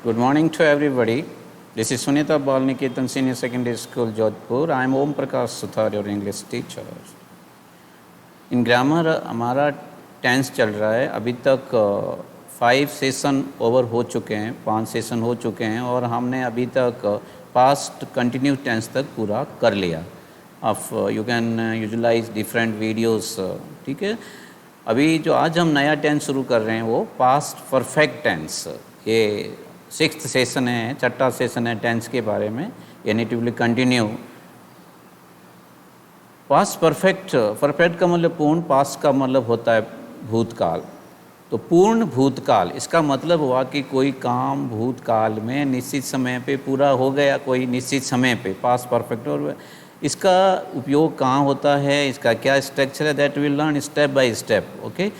Good morning to everybody. This is Sunita Balniketan Senior Secondary School, Jodhpur. I am Om Prakash Suthar, your English teacher. In grammar हमारा tense चल रहा है। अभी तक 5 session over हो चुके हैं, 5 सेशन हो चुके हैं और हमने अभी तक पास्ट कंटिन्यू टेंस तक पूरा कर लिया। अब you can utilise different videos, ठीक है। अभी जो आज हम नया टेंस शुरू कर रहे हैं वो पास्ट परफेक्ट टेंस, ये 6th सेशन है, 6ठा सेशन है टेंस के बारे में। ये natively continue. Past perfect, perfect का मतलब पूर्ण, पास्ट का मतलब होता है भूतकाल। तो पूर्ण भूतकाल इसका मतलब हुआ कि कोई काम भूतकाल में निश्चित समय पे पूरा हो गया, कोई निश्चित समय पे, पास्ट परफेक्ट। और इसका उपयोग कहाँ होता है, इसका क्या स्ट्रक्चर है, that will learn step by step. Okay.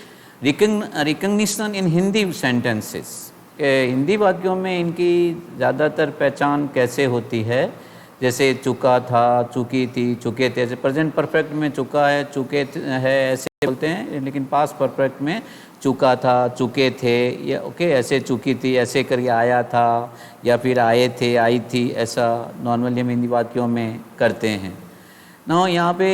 Recognition in Hindi sentences, Hindi वाक्यों में इनकी ज़्यादातर पहचान कैसे होती है। जैसे चुका था, चुकी थी, चुके थे। जैसे प्रेजेंट परफेक्ट में चुका है, चुके है ऐसे बोलते हैं, लेकिन पास्ट परफेक्ट में चुका था, चुके थे, या ओके ऐसे चुकी थी, ऐसे करके आया था, या फिर आए थे, आई थी, ऐसा नॉर्मली हम हिंदी वाक्यों में करते हैं ना। यहाँ पे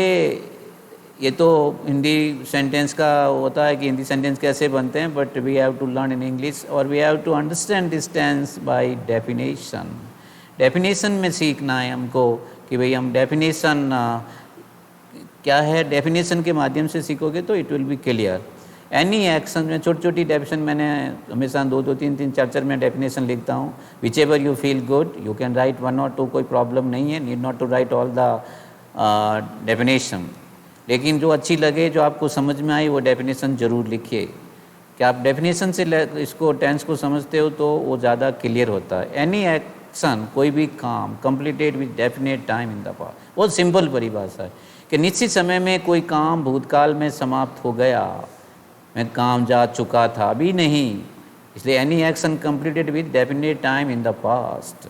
ये तो हिंदी सेंटेंस का होता है कि हिंदी सेंटेंस कैसे बनते हैं, but we have to learn in English और we have to understand this tense by definition. Definition में सीखना है हमको कि भाई हम डेफिनेशन क्या है, डेफिनेशन के माध्यम से सीखोगे तो it will be clear. Any action में छोटी छोटी डेफिनेशन मैंने हमेशा 2-2, 3-3, 4-4 में डेफिनेशन लिखता हूँ। Whichever you feel good you can write 1 or 2, कोई प्रॉब्लम नहीं है, need not to write all the definition. लेकिन जो अच्छी लगे, जो आपको समझ में आई, वो डेफिनेशन ज़रूर लिखिए। कि आप डेफिनेशन से इसको टेंस को समझते हो तो वो ज़्यादा क्लियर होता है। एनी एक्शन, कोई भी काम, completed with definite time in the past, बहुत सिंपल परिभाषा है कि निश्चित समय में कोई काम भूतकाल में समाप्त हो गया। मैं काम जा चुका था, अभी नहीं, इसलिए any action completed with definite time in the past.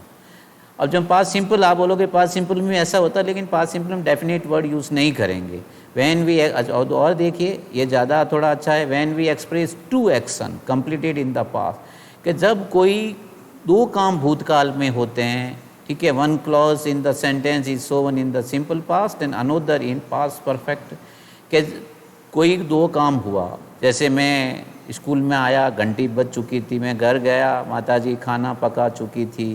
अब जब पास्ट सिंपल आप बोलोगे, पास्ट सिंपल में ऐसा होता है, लेकिन पास्ट सिंपल में डेफिनेट वर्ड यूज़ नहीं करेंगे। वैन वी, और देखिए ये ज़्यादा थोड़ा अच्छा है, when we express 2 action completed in the past, कि जब कोई 2 काम भूतकाल में होते हैं, ठीक है। 1 clause in the sentence is Sovan in the simple past and another in past perfect. कि कोई 2 काम हुआ, जैसे मैं स्कूल में आया, घंटी बज चुकी थी, मैं घर गया, माताजी खाना पका चुकी थी,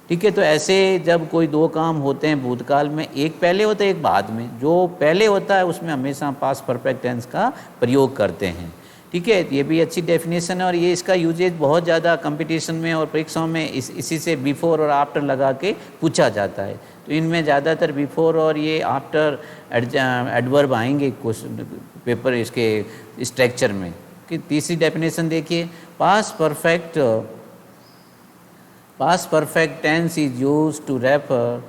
ठीक है। तो ऐसे जब कोई 2 काम होते हैं भूतकाल में, एक पहले होता है एक बाद में, जो पहले होता है उसमें हमेशा पास्ट परफेक्ट टेंस का प्रयोग करते हैं, ठीक है। ये भी अच्छी डेफिनेशन है और ये इसका यूजेज बहुत ज़्यादा कंपटीशन में और परीक्षाओं में इसी से बिफोर और आफ्टर लगा के पूछा जाता है। तो इनमें ज़्यादातर बिफोर और ये आफ्टर एडवर्ब आएंगे क्वेश्चन पेपर इसके स्ट्रक्चर में। कि तीसरी डेफिनेशन देखिए, Past perfect tense is used to refer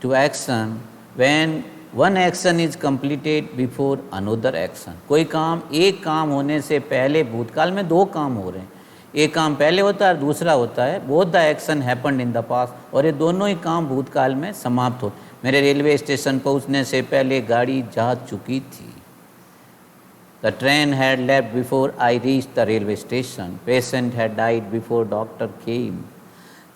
to action when one action is completed before another action। कोई काम, एक काम होने से पहले, भूतकाल में 2 काम हो रहे हैं, एक काम पहले होता है और दूसरा होता है both the action happened in the past, और ये दोनों ही काम भूतकाल में समाप्त हो। मेरे रेलवे स्टेशन पहुंचने से पहले गाड़ी जा चुकी थी। The train had left before I reached the railway station. Patient had died before doctor came।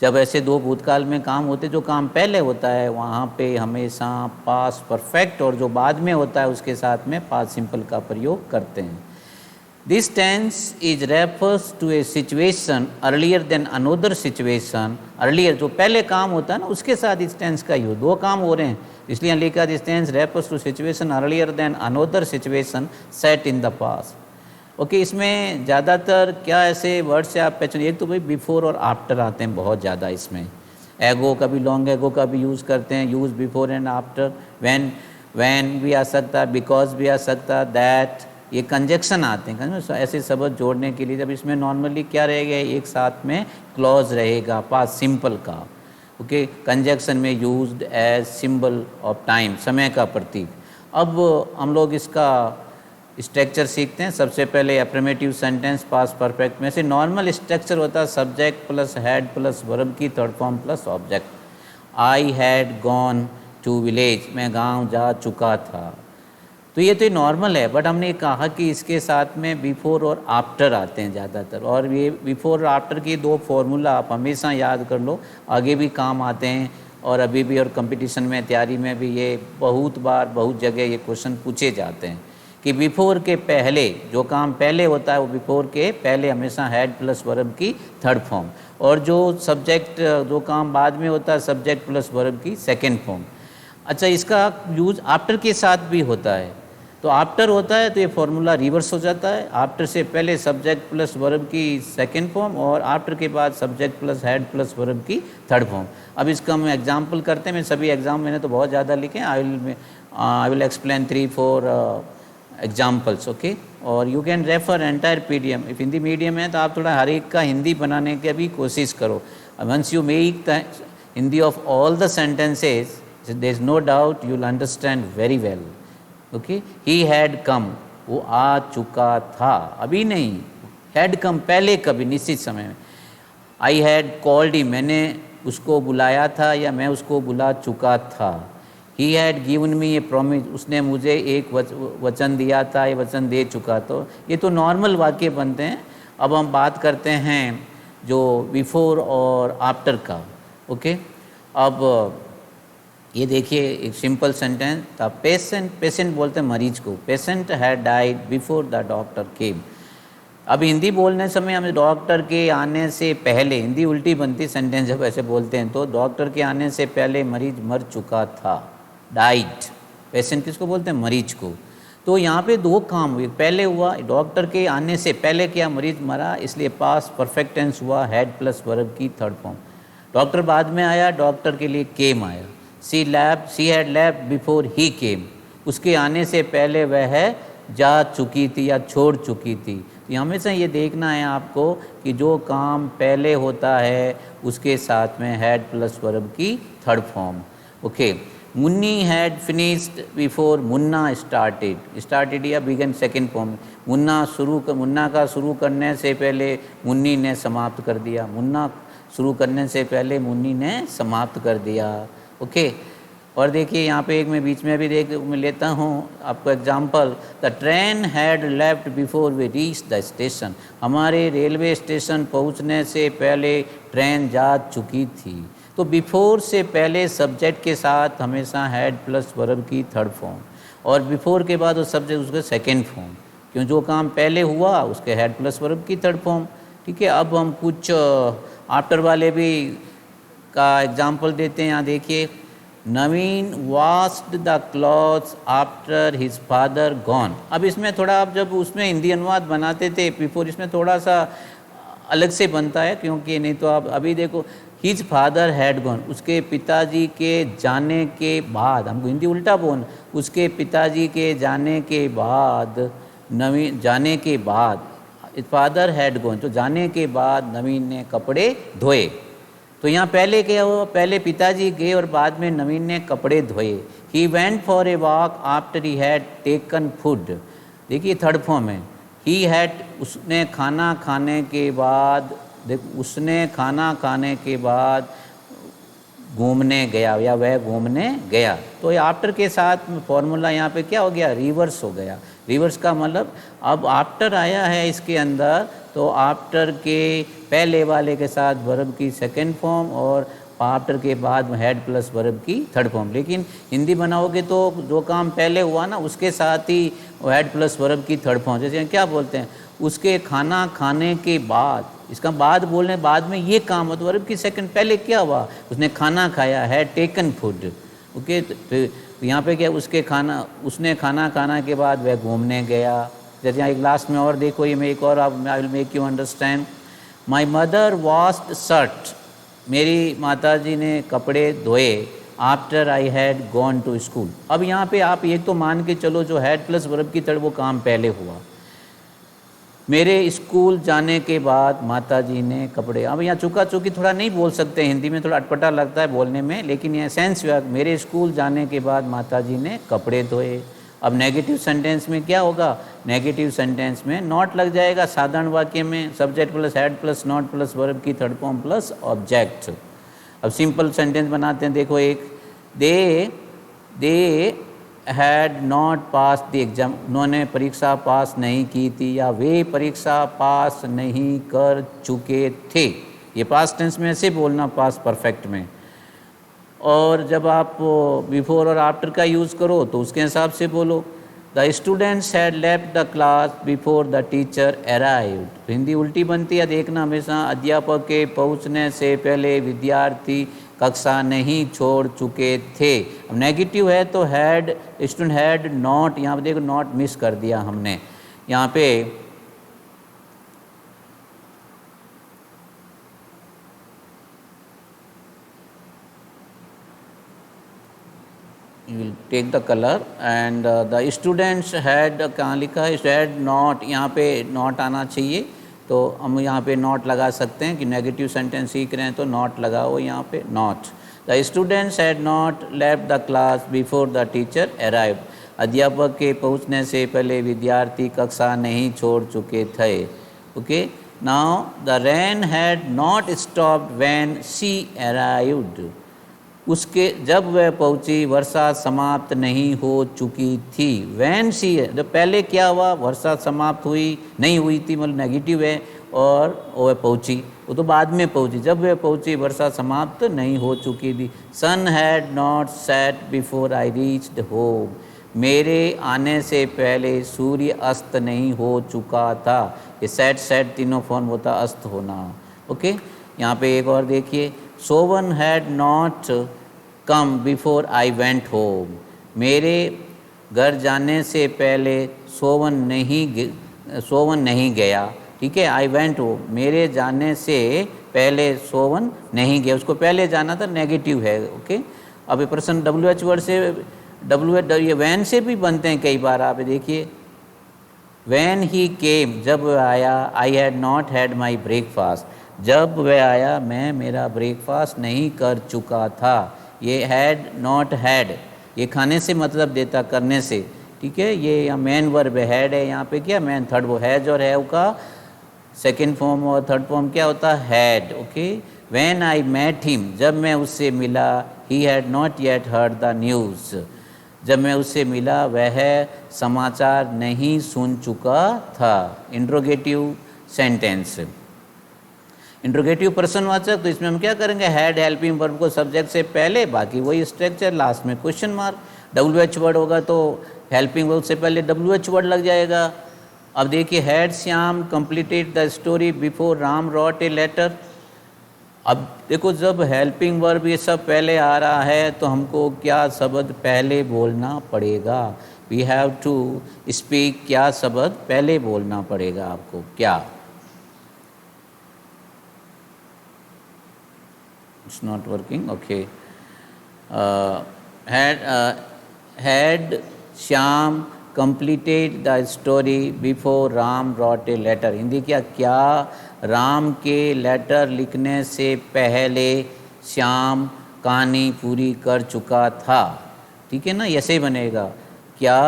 जब ऐसे 2 भूतकाल में काम होते, जो काम पहले होता है वहाँ पे हमेशा पास्ट परफेक्ट, और जो बाद में होता है उसके साथ में पास्ट सिंपल का प्रयोग करते हैं। This tense is refers to a situation earlier than another situation. Earlier जो पहले काम होता है ना, उसके साथ इस टेंस का यूज, 2 काम हो रहे हैं इसलिए लिखा this tense refers to situation earlier than another situation set in the past. Okay. इसमें ज़्यादातर क्या ऐसे वर्ड से आप पहचान, एक तो भाई बिफोर और आफ्टर आते हैं बहुत ज़्यादा इसमें। एगो का भी, लॉन्ग एगो का भी यूज़ करते हैं, use before and after. When भी आ सकता है, बिकॉज भी आ सकता है, दैट, ये कंजक्शन आते हैं ऐसे शब्द जोड़ने के लिए। जब इसमें नॉर्मली क्या रहेगा, एक साथ में क्लॉज रहेगा पास्ट सिंपल का। ओके। कंजक्शन में used as symbol of time, समय का प्रतीक। अब हम लोग इसका स्ट्रक्चर सीखते हैं। सबसे पहले अफर्मेटिव सेंटेंस पास्ट परफेक्ट में से नॉर्मल स्ट्रक्चर होता है subject plus had plus verb की third form plus object. I had gone to village, मैं गांव जा चुका था। तो ये तो नॉर्मल है, बट हमने कहा कि इसके साथ में बिफोर और आफ्टर आते हैं ज़्यादातर, और ये बिफोर और आफ्टर की दो फॉर्मूला आप हमेशा याद कर लो, आगे भी काम आते हैं और अभी भी, और कंपटीशन में तैयारी में भी ये बहुत बार बहुत जगह ये क्वेश्चन पूछे जाते हैं कि बिफोर के पहले जो काम पहले होता है वो बिफोर के पहले हमेशा हैड प्लस वर्ब की थर्ड फॉर्म, और जो सब्जेक्ट जो काम बाद में होता है सब्जेक्ट प्लस वर्ब की सेकेंड फॉर्म। अच्छा, इसका यूज आफ्टर के साथ भी होता है, तो आफ्टर होता है तो ये फॉर्मूला रिवर्स हो जाता है, आफ्टर से पहले सब्जेक्ट प्लस वर्ब की सेकेंड फॉर्म और आफ्टर के बाद subject plus head plus verb की थर्ड फॉर्म। अब इसका हम एग्जांपल करते हैं, मैं सभी एग्जाम मैंने तो बहुत ज़्यादा लिखे हैं, I will explain 3-4 examples, okay. और you can refer entire PDM, if Hindi medium है तो आप थोड़ा हर एक का हिंदी बनाने की भी कोशिश करो। Once you make the Hindi of all the sentences, there is no doubt you will understand very well, okay. He had come, वो आ चुका था, अभी नहीं, हैड कम पहले कभी निश्चित समय में। आई हैड कॉल्ड ही, मैंने उसको बुलाया था या मैं उसको बुला चुका था। He had given me A promise, उसने मुझे एक वचन दिया था, ये वचन दे चुका। तो ये तो नॉर्मल वाक्य बनते हैं। अब हम बात करते हैं जो बिफोर और आफ्टर का, ओके। अब ये देखिए एक सिंपल सेंटेंस था, पेशेंट बोलते हैं मरीज को, patient had died before the doctor केम। अब हिंदी बोलने समय हमें डॉक्टर के आने से पहले, हिंदी उल्टी बनती सेंटेंस जब ऐसे बोलते हैं, तो डॉक्टर के आने से पहले मरीज मर चुका था, डाइड। पेशेंट किसको बोलते हैं? मरीज को। तो यहाँ पे दो काम हुए, पहले हुआ डॉक्टर के आने से पहले क्या मरीज मरा, इसलिए पास परफेक्ट टेंस हुआ हैड प्लस वर्ब की थर्ड फॉर्म। डॉक्टर बाद में आया, डॉक्टर के लिए केम आया। She had left before he came, उसके आने से पहले वह जा चुकी थी या छोड़ चुकी थी। तो हमेशा ये देखना है आपको कि जो काम पहले होता है उसके साथ में हैड प्लस वर्ब की third form, okay. Munni had finished before Munna started या बिगन सेकेंड फॉर्म। मुन्ना का शुरू करने से पहले मुन्नी ने समाप्त कर दिया, मुन्ना शुरू करने से पहले मुन्नी ने समाप्त कर दिया, ओके। और देखिए यहाँ पे एक मैं बीच में भी मैं लेता हूँ आपको example, the train had left before we reach the station, हमारे रेलवे स्टेशन पहुँचने से पहले ट्रेन जा चुकी थी। तो बिफोर से पहले सब्जेक्ट के साथ हमेशा हैड प्लस वर्ब की थर्ड फॉर्म, और बिफोर के बाद वो सब्जेक्ट उसके सेकेंड फॉर्म, क्यों जो काम पहले हुआ उसके हैड प्लस वर्ब की थर्ड फॉर्म, ठीक है। अब हम कुछ आफ्टर वाले भी का एग्जाम्पल देते हैं। यहाँ देखिए, Naveen washed the clothes after his father gone. अब इसमें थोड़ा, आप जब उसमें हिंदी अनुवाद बनाते थे बिफोर, इसमें थोड़ा सा अलग से बनता है, क्योंकि नहीं तो आप अभी देखो, हिज फादर हैड गॉन, उसके पिताजी के जाने के बाद, हमको हिंदी उल्टा बोल, उसके पिताजी के जाने के बाद, नवीन जाने के बाद, फादर हैड गॉन, तो जाने के बाद नवीन ने कपड़े धोए। तो यहाँ पहले क्या हुआ, पहले पिताजी गए और बाद में नवीन ने कपड़े धोए। He went for a walk after he had taken food, देखिए थर्ड फॉर्म है। ही हैड, उसने खाना खाने के बाद, उसने खाना खाने के बाद घूमने गया या वह घूमने गया। तो ये आफ्टर के साथ फॉर्मूला यहाँ पे क्या हो गया, रिवर्स हो गया। रिवर्स का मतलब अब आफ्टर आया है इसके अंदर, तो आफ्टर के पहले वाले के साथ वर्ब की सेकेंड फॉर्म और आफ्टर के बाद हैड प्लस वर्ब की थर्ड फॉर्म। लेकिन हिंदी बनाओगे तो जो काम पहले हुआ ना उसके साथ ही हैड प्लस वर्ब की थर्ड फॉर्म। जैसे क्या बोलते हैं, उसके खाना खाने के बाद, इसका बाद बोलने बाद में ये काम हो तो वर्ब की सेकंड, पहले क्या हुआ, उसने खाना खाया, हैड टेकन फूड, ओके। तो यहाँ पे क्या, उसने खाना खाना के बाद वह घूमने गया। जैसे यहाँ एक लास्ट में और देखो, ये मैं एक और, I will make you understand. My mother washed shirt, मेरी माताजी ने कपड़े धोए after I had gone to school. अब यहाँ पे आप एक तो मान के चलो जो हैड प्लस वर्ब की थर्ड वो काम पहले हुआ, मेरे स्कूल जाने के बाद माताजी ने कपड़े। अब यहाँ चुका चुकी थोड़ा नहीं बोल सकते, हिंदी में थोड़ा अटपटा लगता है बोलने में, लेकिन यह सेंस हुआ, मेरे स्कूल जाने के बाद माताजी ने कपड़े धोए। अब नेगेटिव सेंटेंस में क्या होगा, नेगेटिव सेंटेंस में नॉट लग जाएगा, साधारण वाक्य में subject plus had plus not plus verb की थर्ड फॉर्म प्लस ऑब्जेक्ट। अब सिंपल सेंटेंस बनाते हैं, देखो एक, they had not pass the exam, उन्होंने परीक्षा पास नहीं की थी या वे परीक्षा पास नहीं कर चुके थे। ये पास्ट टेंस में ऐसे बोलना, पास्ट परफेक्ट में। और जब आप बिफोर और आफ्टर का यूज़ करो तो उसके हिसाब से बोलो। The students had left the class before the teacher arrived. Hindi उल्टी बनती है, देखना हमेशा। अध्यापक के पहुंचने से पहले विद्यार्थी कक्षा नहीं छोड़ चुके थे। अब नेगेटिव है तो हैड, स्टूडेंट हैड नॉट, यहाँ पे देखो नॉट मिस कर दिया हमने। यहाँ पे you will take the color and the students had, कहाँ लिखा है, had not, यहाँ पे not आना चाहिए। तो हम यहाँ पे not लगा सकते हैं कि नेगेटिव सेंटेंस सीख रहे हैं तो not लगाओ यहाँ पे not। The students had not left the class before the teacher arrived। अध्यापक के पहुँचने से पहले विद्यार्थी कक्षा नहीं छोड़ चुके थे। Okay, now the rain had not stopped when she arrived. उसके जब वह पहुंची वर्षा समाप्त नहीं हो चुकी थी। वैन सी है, जब पहले क्या हुआ, वर्षा समाप्त हुई नहीं हुई थी, मतलब नेगेटिव है। और वह पहुंची, वो तो बाद में पहुंची। जब वह पहुंची वर्षा समाप्त नहीं हो चुकी थी। Sun had not set before I reached home. मेरे आने से पहले सूर्य अस्त नहीं हो चुका था। ये सेट तीनों फॉर्म होता अस्त होना। ओके, यहाँ पे एक और देखिए, Sovan had not come before I went home. मेरे घर जाने से पहले सोवन नहीं गया। ठीक है, आई वेंट होम, मेरे जाने से पहले सोवन नहीं गया। उसको पहले जाना था, नेगेटिव है। ओके, अब ये प्रश्न WH वर्ड से, ये वैन से भी बनते हैं कई बार। आप देखिए, वैन ही केम, जब वह आया। I had not had my breakfast, जब वह आया मैं मेरा ब्रेकफास्ट नहीं कर चुका था। ये हैड नॉट हैड, ये खाने से मतलब देता, करने से। ठीक है, ये यहाँ मेन वर्ब हैड है, यहाँ पे क्या मेन थर्ड वो हैज और हैव का सेकेंड फॉर्म और थर्ड फॉर्म क्या होता है, had. Okay, when I met him, जब मैं उससे मिला। He had not yet heard the news, जब मैं उससे मिला वह समाचार नहीं सुन चुका था। इंट्रोगेटिव सेंटेंस, इंट्रोगेटिव प्रश्नवाचक। तो इसमें हम क्या करेंगे, हैड हेल्पिंग वर्ब को सब्जेक्ट से पहले, बाकी वही स्ट्रक्चर, लास्ट में क्वेश्चन मार्क। WH वर्ड होगा तो हेल्पिंग वर्ब से पहले WH वर्ड लग जाएगा। अब देखिए, had Shyam completed the story before Ram wrote a letter. अब देखो, जब हेल्पिंग वर्ब ये सब पहले आ रहा है तो हमको क्या शब्द पहले बोलना पड़ेगा। वी हैव टू स्पीक, क्या शब्द पहले बोलना पड़ेगा आपको, क्या। It's not working. Okay. Had Shyam completed the story before Ram wrote a letter। Hindi क्या राम के लेटर लिखने से पहले श्याम कहानी पूरी कर चुका था। ठीक है ना, ऐसे ही बनेगा। क्या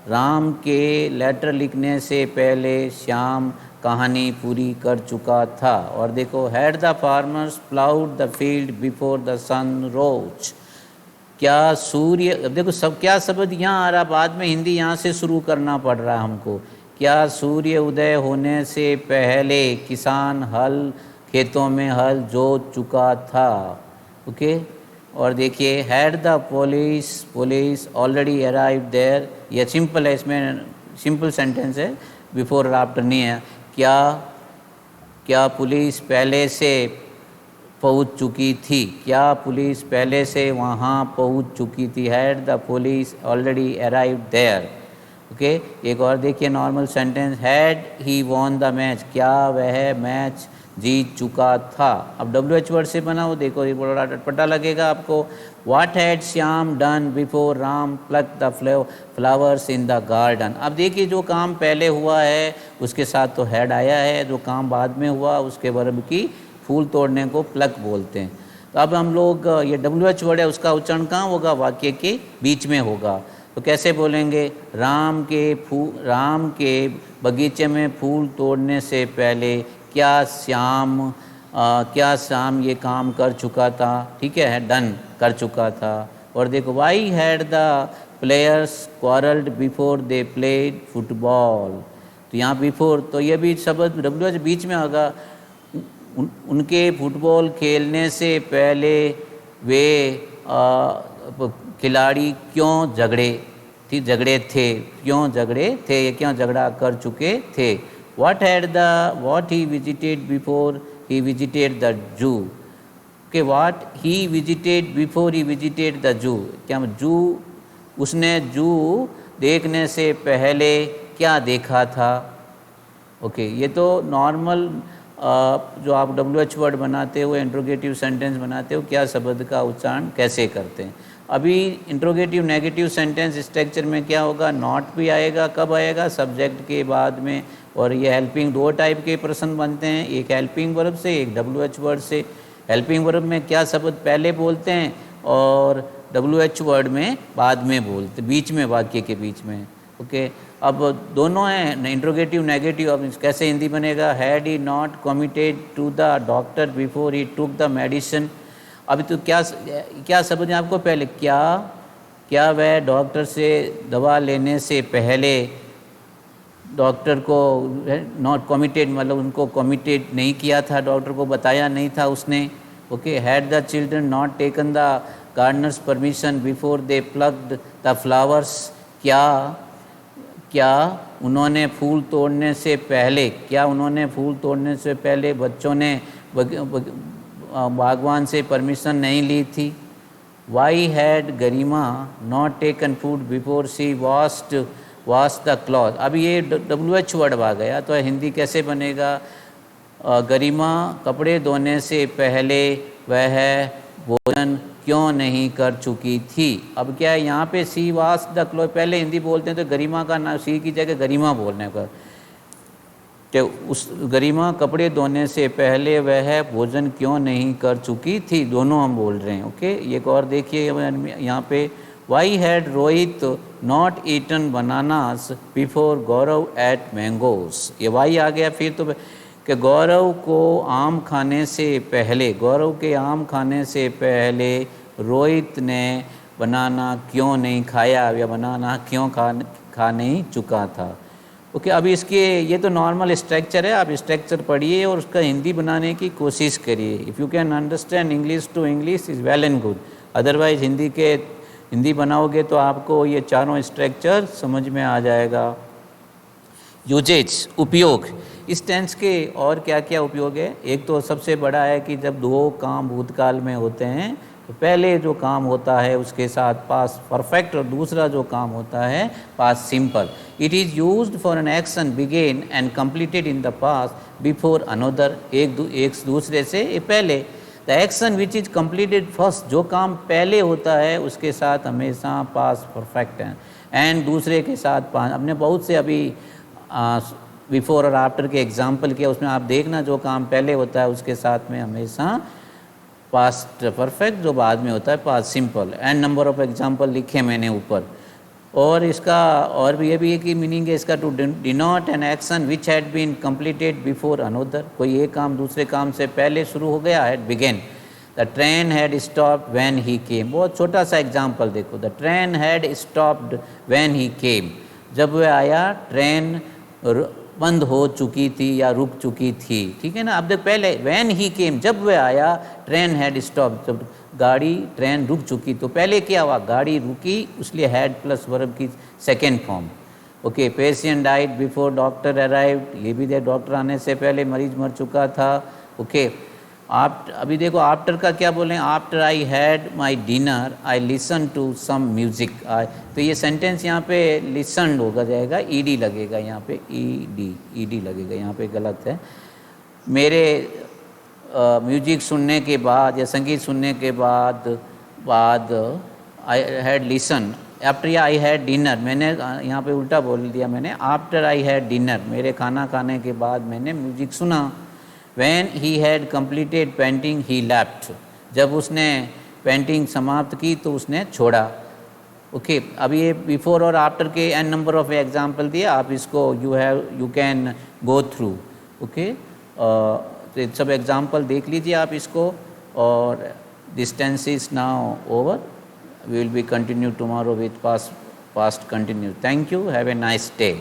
राम के लेटर लिखने से पहले श्याम कहानी पूरी कर चुका था। और देखो, had the farmers ploughed the field before the sun rose. क्या सूर्य, अब देखो सब क्या शब्द यहाँ आ रहा, बाद में हिंदी यहाँ से शुरू करना पड़ रहा है हमको। क्या सूर्य उदय होने से पहले किसान खेतों में हल जोत चुका था। ओके, और देखिए, had the police already arrive there. यह सिंपल है, इसमें सिंपल सेंटेंस है, बिफोर और आफ्टर नहीं है। क्या पुलिस पहले से पहुंच चुकी थी। क्या पुलिस पहले से वहां पहुंच चुकी थी। Had the police already arrived there. Okay, एक और देखिए normal sentence, had he won the match. क्या वह मैच जीत चुका था। अब WH वर्ड से बना, वो देखो ये बड़ा अटपटा लगेगा आपको। What had Shyam done before Ram plug the flowers in the garden. अब देखिए, जो काम पहले हुआ है उसके साथ तो हैड आया है, जो काम बाद में हुआ उसके वर्ब की फूल तोड़ने को प्लक बोलते हैं। तो अब हम लोग ये WH वर्ड है, उसका उच्चारण कहाँ होगा, वाक्य के बीच में होगा। तो कैसे बोलेंगे, राम के बगीचे में फूल तोड़ने से पहले क्या श्याम ये काम कर चुका था। ठीक है, डन कर चुका था। और देखो, why had the players quarrelled before they played football. तो यहाँ बिफोर, तो ये भी शब्द WH बीच में होगा। उनके फुटबॉल खेलने से पहले वे खिलाड़ी क्यों झगड़े थे, क्यों झगड़े थे, ये क्यों झगड़ा कर चुके थे। what he visited before he visited the zoo। कि what he visited before he visited the zoo, क्या जू, उसने जू देखने से पहले क्या देखा था। ओके, ये तो नॉर्मल जो आप WH वर्ड बनाते हो, इंट्रोगेटिव सेंटेंस बनाते हो, क्या शब्द का उच्चारण कैसे करते हैं। अभी इंट्रोगेटिव नेगेटिव सेंटेंस स्ट्रक्चर में क्या होगा, नॉट भी आएगा। कब आएगा, सब्जेक्ट के बाद में। और ये हेल्पिंग, दो टाइप के प्रश्न बनते हैं, एक हेल्पिंग वर्ब से, एक WH वर्ड से। हेल्पिंग वर्ब में क्या शब्द पहले बोलते हैं और WH वर्ड में बाद में बोलते, बीच में, वाक्य के बीच में। ओके, अब दोनों हैं इंट्रोगेटिव नेगेटिव। अब कैसे हिंदी बनेगा, had he not committed to the doctor before he took the medicine. अभी तो क्या शब्द है आपको पहले, क्या वह डॉक्टर से दवा लेने से पहले डॉक्टर को नॉट कमिटेड, मतलब उनको कमिटेड नहीं किया था, डॉक्टर को बताया नहीं था उसने। Okay, had the children not taken the gardener's permission before they plugged the flowers. क्या उन्होंने फूल तोड़ने से पहले बच्चों ने बागवान से परमिशन नहीं ली थी। Why had Garima not taken food before she wash the cloth. अब ये WH वर्ड आ गया, तो हिंदी कैसे बनेगा, गरिमा कपड़े धोने से पहले वह भोजन क्यों नहीं कर चुकी थी। अब क्या है, यहाँ पे सी वॉश द क्लॉथ, पहले हिंदी बोलते हैं तो गरिमा का नाम, सी की जगह गरिमा बोलने पर, तो उस गरिमा कपड़े धोने से पहले वह भोजन क्यों नहीं कर चुकी थी, दोनों हम बोल रहे हैं। ओके, एक और देखिए यहाँ पे, why had Rohit not eaten bananas before Gaurav ate mangoes. ये वाई आ गया फिर तो, कि गौरव के आम खाने से पहले रोहित ने बनाना क्यों नहीं खाया, या बनाना क्यों खा नहीं चुका था। ओके, अभी इसके, ये तो नॉर्मल स्ट्रक्चर है, आप स्ट्रक्चर पढ़िए और उसका हिंदी बनाने की कोशिश करिए। If you can understand English to English is well and good, otherwise Hindi बनाओगे तो आपको ये चारों स्ट्रक्चर समझ में आ जाएगा। यूजेज, उपयोग, इस टेंस के और क्या क्या उपयोग है। एक तो सबसे बड़ा है कि जब दो काम भूतकाल में होते हैं तो पहले जो काम होता है उसके साथ पास्ट परफेक्ट और दूसरा जो काम होता है past simple. It is used for an action began and completed in the past before another, एक दूसरे से पहले। The action which is completed first, जो काम पहले होता है उसके साथ हमेशा पास्ट परफेक्ट है, एंड दूसरे के साथ पास्ट। हमने बहुत से अभी बिफोर और आफ्टर के एग्जाम्पल किया, उसमें आप देखना जो काम पहले होता है उसके साथ में हमेशा पास्ट परफेक्ट, जो बाद में होता है past simple. And number of example लिखे मैंने ऊपर। और इसका और भी ये भी एक ही मीनिंग है इसका, to denote an action which had been completed before another, कोई एक काम दूसरे काम से पहले शुरू हो गया, had begin. The train had stopped when he came, बहुत छोटा सा एग्जाम्पल देखो, the train had stopped when he came, जब वह आया ट्रेन बंद हो चुकी थी या रुक चुकी थी। ठीक है ना, अब देख पहले व्हेन ही केम, जब वह आया, ट्रेन हैड स्टॉप, जब ट्रेन रुक चुकी, तो पहले क्या हुआ, गाड़ी रुकी, इसलिए हैड प्लस वर्ब की second form. Okay, patient died before doctor arrived, ये भी देख डॉक्टर आने से पहले मरीज मर चुका था। ओके, अभी देखो आफ्टर का क्या बोले, after I had my dinner I listen to some music. तो ये सेंटेंस यहाँ पे लिसन होगा जाएगा, ईडी लगेगा यहाँ पे, ईडी लगेगा यहाँ पे, गलत है। मेरे म्यूजिक सुनने के बाद या संगीत सुनने के बाद I had listen, after I had dinner, मैंने यहाँ पे उल्टा बोल दिया मैंने, आफ्टर आई हैड डिनर, मेरे खाना खाने के बाद मैंने म्यूजिक सुना। When he had completed painting he left, जब उसने पेंटिंग समाप्त की तो उसने छोड़ा। ओके, अब ये बिफोर और आफ्टर के एन नंबर ऑफ एग्जाम्पल दिए, आप इसको you can go through. Okay, तो सब एग्जाम्पल देख लीजिए आप इसको। और this tense is now over, we will be continue tomorrow with past past continue. Thank you. Have a nice day.